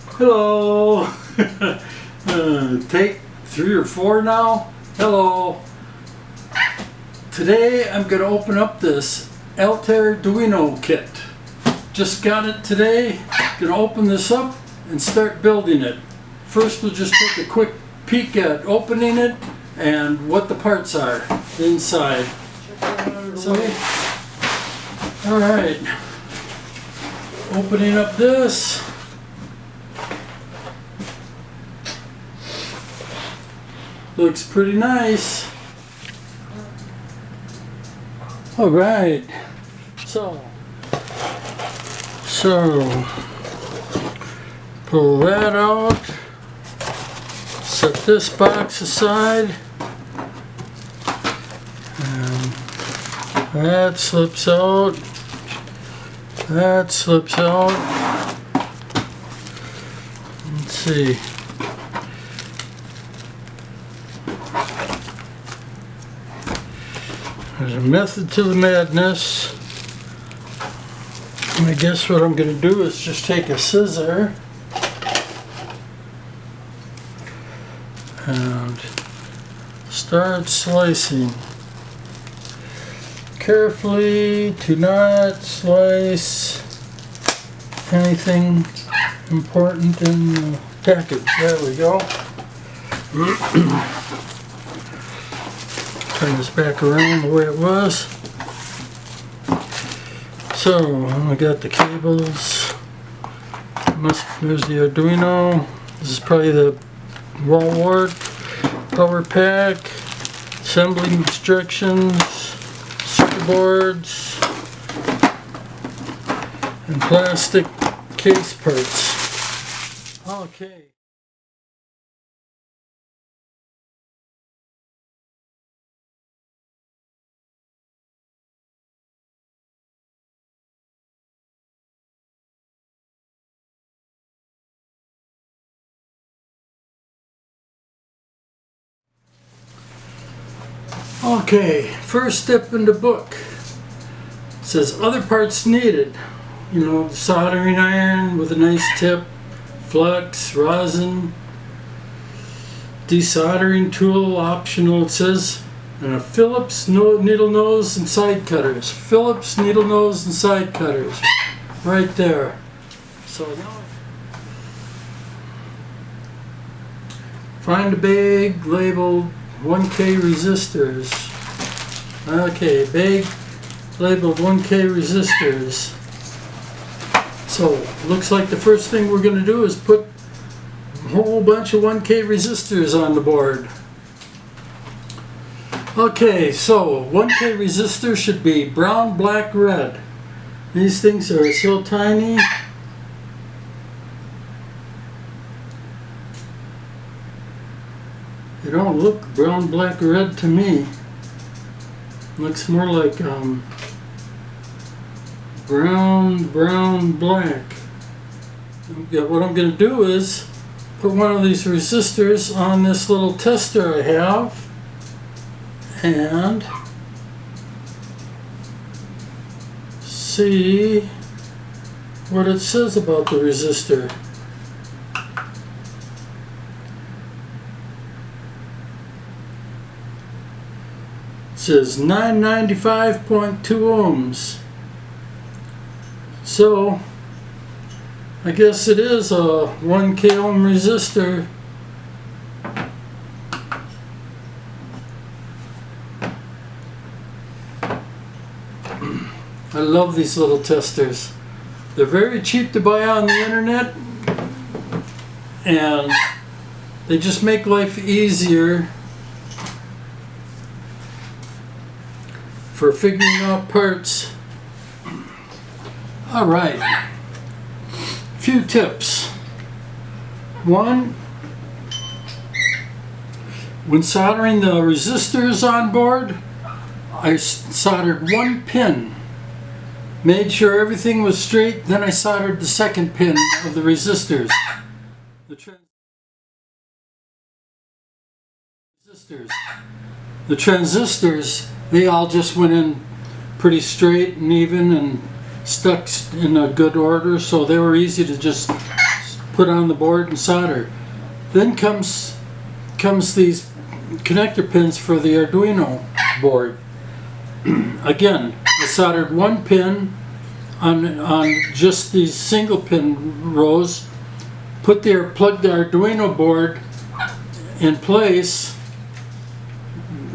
Hello. Take 3 or 4 now. Hello. Today I'm going to open up this Altair-Duino kit. Just got it today. Going to open this up and start building it. First we'll just take a quick peek at opening it and what the parts are inside. Alright. Opening up this. Looks pretty nice. All right. So pull that out. Set this box aside. And that slips out. That slips out. Let's see. There's a method to the madness. And I guess what I'm going to do is just take a scissor and start slicing. Carefully, do not slice anything important in the package. There we go. Turn this back around the way it was. So I got the cables. There's the Arduino. This is probably the wall wart, power pack, assembly instructions, circuit boards, and plastic case parts. Okay. Okay, first step in the book. It says other parts needed. You know, soldering iron with a nice tip, flux, rosin, desoldering tool optional, it says, and a Phillips needle nose and side cutters. Phillips needle nose and side cutters. Right there. So now find a bag labeled 1K resistors. Okay, bag labeled 1K resistors. So, looks like the first thing we're going to do is put a whole bunch of 1K resistors on the board. Okay, so 1K resistor should be brown, black, red. These things are so tiny. They don't look brown, black, red to me. Looks more like brown, black. What I'm going to do is put one of these resistors on this little tester I have and see what it says about the resistor. It says 995.2 ohms. So I guess it is a 1K ohm resistor. I love these little testers. They're very cheap to buy on the internet and they just make life easier for figuring out parts. Alright, few tips. One, when soldering the resistors on board, I soldered one pin, made sure everything was straight, then I soldered the second pin of the resistors. The transistors, they all just went in pretty straight and even and stuck in a good order, so they were easy to just put on the board and solder. Then comes these connector pins for the Arduino board. Again, I soldered one pin on just these single pin rows, plugged the Arduino board in place,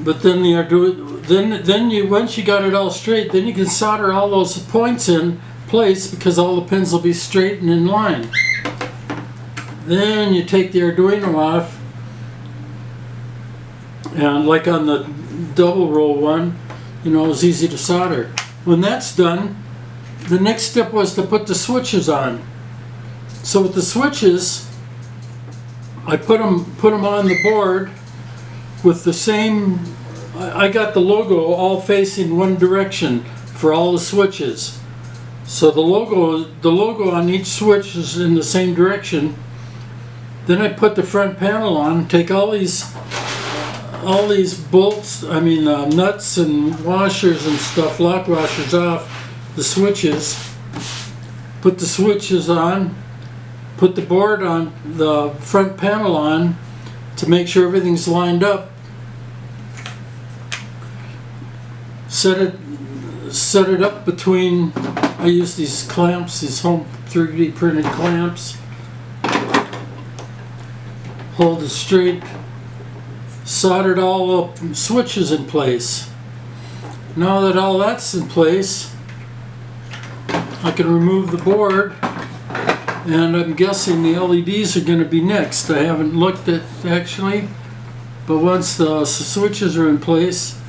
but then the Arduino, once you got it all straight, then you can solder all those points in place because all the pins will be straight and in line. Then you take the Arduino off, and like on the double row one, you know, it was easy to solder. When that's done, the next step was to put the switches on. So with the switches, I put them on the board with the same. I got the logo all facing one direction for all the switches. So the logo on each switch is in the same direction. Then I put the front panel on, take all these bolts, nuts and washers and stuff, lock washers off the switches, put the switches on, put the board on, the front panel on to make sure everything's lined up, set it up between, I use these clamps, these home 3D printed clamps, hold it straight, soldered all the switches in place. Now that all that's in place, I can remove the board, and I'm guessing the LEDs are going to be next. I haven't looked at actually, but once the switches are in place,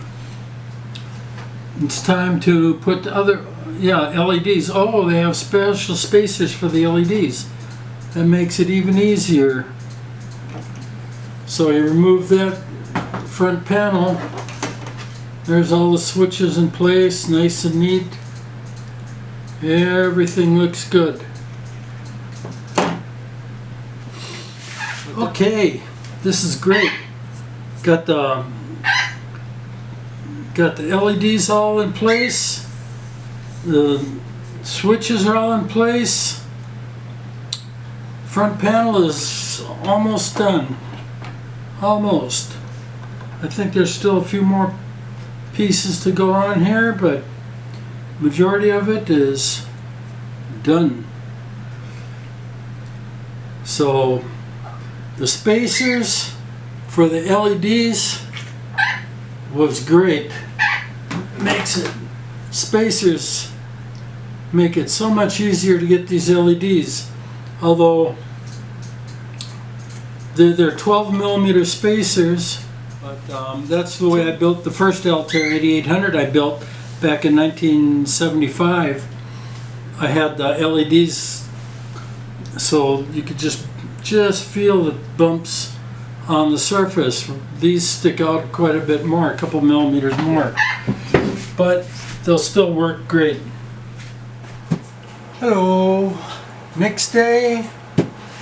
it's time to put the other, LEDs. Oh, they have special spacers for the LEDs. That makes it even easier. So you remove that front panel. There's all the switches in place, nice and neat. Everything looks good. Okay, this is great. Got the LEDs all in place. The switches are all in place. Front panel is almost done. Almost. I think there's still a few more pieces to go on here, but majority of it is done. So the spacers for the LEDs was great. Spacers make it so much easier to get these LEDs, although they're 12mm spacers, but that's the way I built the first Altair 8800 I built back in 1975. I had the LEDs so you could just feel the bumps on the surface. These stick out quite a bit more, a couple millimeters more, but they'll still work great. Hello. Next day,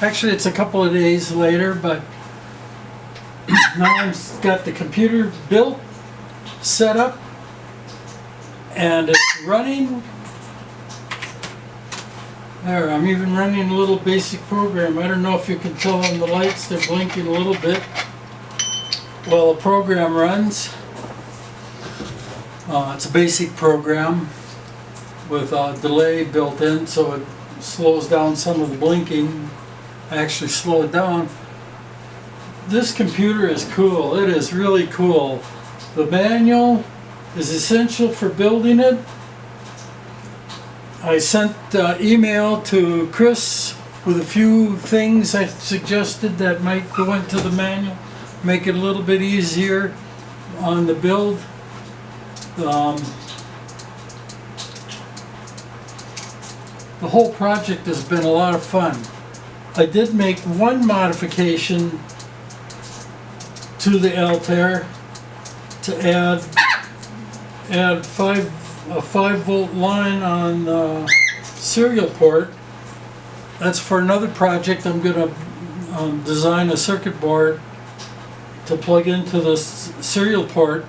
actually it's a couple of days later, but now I've got the computer built, set up, and it's running. There, I'm even running a little basic program. I don't know if you can tell on the lights, they're blinking a little bit while the program runs. It's a basic program with a delay built in, so it slows down some of the blinking. I actually slow it down. This computer is cool. It is really cool. The manual is essential for building it. I sent email to Chris with a few things I suggested that might go into the manual, make it a little bit easier on the build. The whole project has been a lot of fun. I did make one modification to the Altair to add a 5-volt line on the serial port. That's for another project. I'm going to design a circuit board to plug into the serial port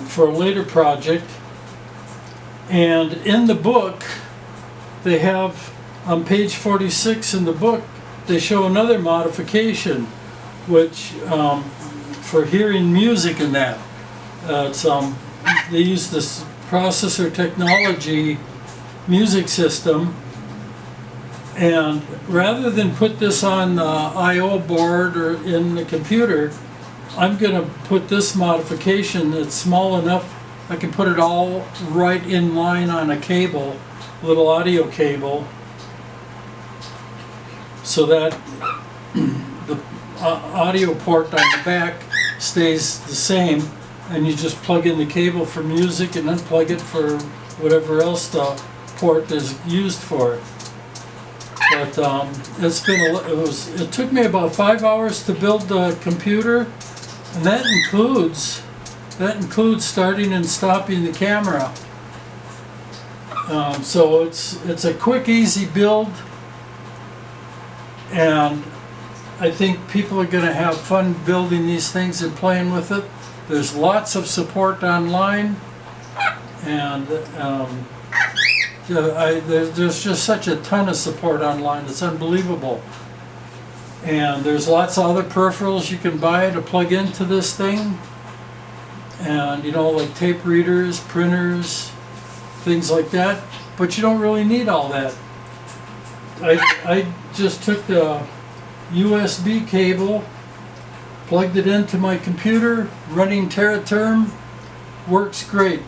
for a later project. And in the book they have on page 46 in the book, they show another modification, which for hearing music in that. They use this processor technology music system, and rather than put this on the I/O board or in the computer, I'm going to put this modification that's small enough I can put it all right in line on a cable, little audio cable, so that the audio port on the back stays the same, and you just plug in the cable for music and unplug it for whatever else the port is used for. But it took me about 5 hours to build the computer, and that includes starting and stopping the camera. So it's a quick, easy build, and I think people are going to have fun building these things and playing with it. There's lots of support online, and there's just such a ton of support online. It's unbelievable. And there's lots of other peripherals you can buy to plug into this thing. And like tape readers, printers, things like that. But you don't really need all that. I just took the USB cable, plugged it into my computer, running Teraterm, works great.